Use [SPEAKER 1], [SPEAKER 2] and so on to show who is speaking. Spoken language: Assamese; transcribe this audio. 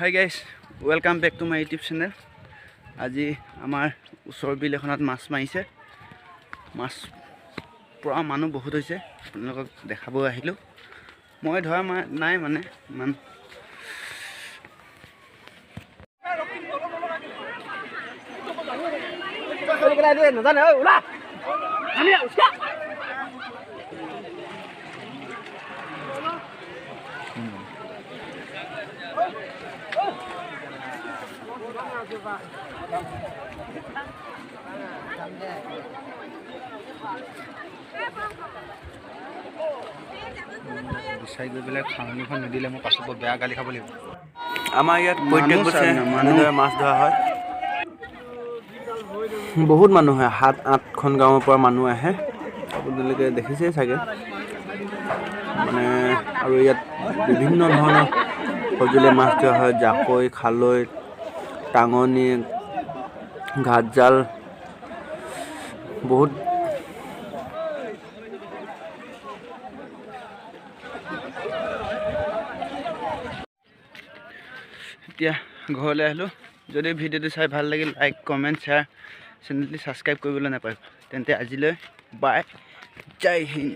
[SPEAKER 1] High guys, welcome back to my YouTube channel. আজি আমাৰ ওচৰৰ বিল এখনত মাছ মাৰিছে। মাছ পৰা মানুহ বহুত হৈছে, আপোনালোকক দেখাব আহিলোঁ। মই ধৰা নাই মানে ইমান।
[SPEAKER 2] বিচাৰি গৈ পেলাই খাৱনিখন নিদিলে মই পাছত বেয়া গালি খাব লাগিব।
[SPEAKER 1] আমাৰ ইয়াত প্ৰত্যেক বছৰে এনেদৰে মাছ ধৰা হয়। বহুত মানুহ আহে, 7-8খন গাঁৱৰ পৰা মানুহ আহে। আপোনালোকে দেখিছেই চাগে। মানে আৰু ইয়াত বিভিন্ন ধৰণৰ সঁজুলি মাছ ধৰা হয়। জাকৈ, খালৈ, টাঙনি, ঘাটজাল, বহুত এতিয়া ঘৰলৈ আহিলোঁ। যদি ভিডিঅ'টো চাই ভাল লাগিল, লাইক, কমেণ্ট, শ্বেয়াৰ, চেনেলটি ছাবস্ক্ৰাইব কৰিবলৈ নাপাহৰিব। তেন্তে আজিলৈ বাই, জয় হিন্দ।